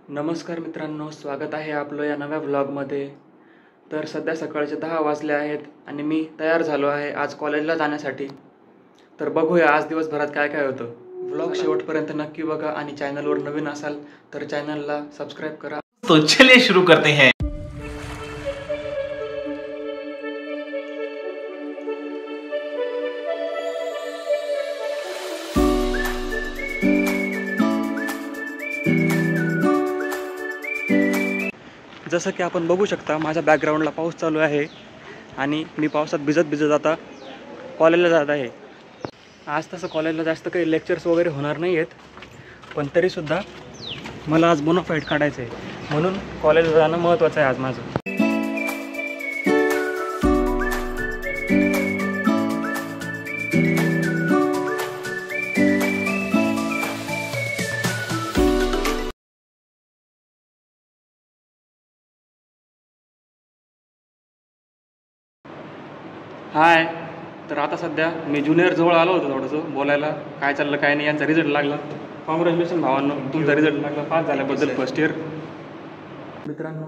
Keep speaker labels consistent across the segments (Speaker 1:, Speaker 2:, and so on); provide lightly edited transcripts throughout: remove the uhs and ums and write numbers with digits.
Speaker 1: नमस्कार मित्रांनो, स्वागत आहे आपलं या नव्या व्लॉगमध्ये। तर सध्या सकाळचे 10 वाजले आहेत आणि मी तयार झालो आहे आज कॉलेजला जाण्यासाठी। तर बघूया आज दिवसभरात काय काय होतं। व्लॉग शेवटपर्यंत नक्की बघा आणि चॅनलवर नवीन असाल तर चॅनलला सबस्क्राइब करा।
Speaker 2: तो चलिए शुरू करते हैं।
Speaker 1: जसं की आपण बघू शकता माझ्या बॅकग्राऊंडला पाऊस चालू आहे आणि मी पावसात भिजत आता कॉलेजला जात आहे। आज तसं कॉलेजला जास्त काही लेक्चर्स वगैरे होणार नाही आहेत, पण तरीसुद्धा मला आज बोनाफाईड काढायचं आहे, म्हणून कॉलेजला जाणं महत्त्वाचं आहे आज माझं। हाय, तर आता सध्या मी ज्युनियर जवळ आलो होतो थोडंसं बोलायला, काय चाललं काय नाही। यांचा रिझल्ट लागला, कॉंग्रॅच्युलेशन भावांनो, तुमचा रिझल्ट लागला पास झाल्याबद्दल फर्स्ट इयर। मित्रांनो,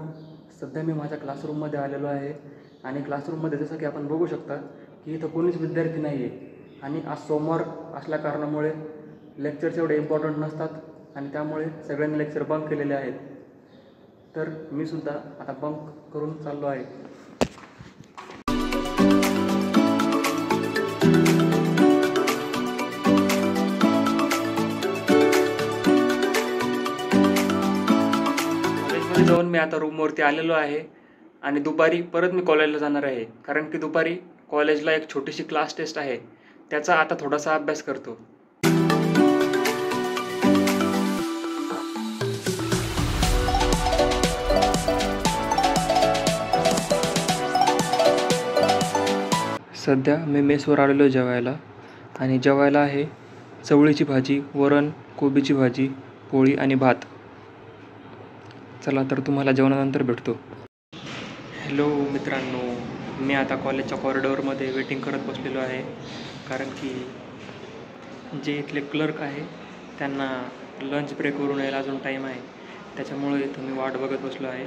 Speaker 1: सध्या मी माझ्या क्लासरूममध्ये आलेलो आहे आणि क्लासरूममध्ये जसं की आपण बघू शकता की इथं कोणीच विद्यार्थी नाही आहे आणि आज सोमवार असल्या कारणामुळे लेक्चर्स एवढे इम्पॉर्टंट नसतात आणि त्यामुळे सगळ्यांनी लेक्चर बंक केलेले आहेत। तर मी सुद्धा आता बंक करून चाललो आहे। जाऊन मी आता रूमवरती आलेलो आहे आणि दुपारी परत मी कॉलेजला जाणार आहे, कारण की दुपारी कॉलेजला एक छोटीशी क्लास टेस्ट आहे, त्याचा आता थोडासा अभ्यास करतो। सध्या मी मेसवर आलेलो जेवायला आणि जेवायला आहे चवळीची भाजी, वरण, कोबीची भाजी, पोळी आणि भात। चला तर तुम्हाला जेवणानंतर भेटतो। हॅलो मित्रांनो, मी आता कॉलेजच्या कॉरिडॉरमध्ये वेटिंग करत बसलेलो आहे, कारण की जे इथले क्लर्क आहे त्यांना लंच ब्रेकवरून यायला अजून टाईम आहे, त्याच्यामुळे इथं मी वाट बघत बसलो आहे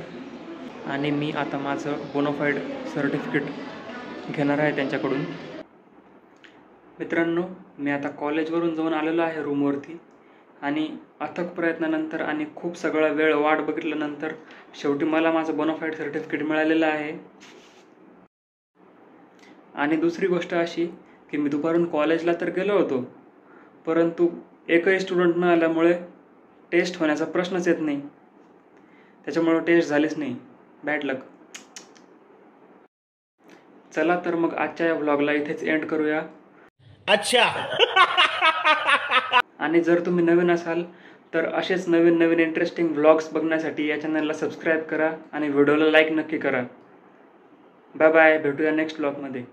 Speaker 1: आणि मी आता माझं बोनाफाईड सर्टिफिकेट घेणार आहे त्यांच्याकडून। मित्रांनो, मी आता कॉलेजवरून जाऊन आलेलो आहे रूमवरती आणि अथक प्रयत्नानंतर आणि खूप सगळा वेळ वाट बघितल्यानंतर शेवटी मला माझं बोनाफाईड सर्टिफिकेट मिळालेलं आहे। आणि दुसरी गोष्ट अशी की मी दुपारून कॉलेजला तर गेलो होतो, परंतु एकही स्टुडंट न आल्यामुळे टेस्ट होण्याचा प्रश्नच येत नाही, त्याच्यामुळे टेस्ट झालीच नाही। बॅड लक। चला तर मग आजच्या या व्लॉगला इथेच एंड करूया।
Speaker 2: अच्छा।
Speaker 1: आणि जर तुम्ही नवीन असाल तर असेच नवीन इंटरेस्टिंग व्लॉग्स बघण्यासाठी या चॅनलला सबस्क्राईब करा आणि व्हिडिओला लाईक नक्की करा। बाय बाय, भेटूया नेक्स्ट व्लॉगमध्ये।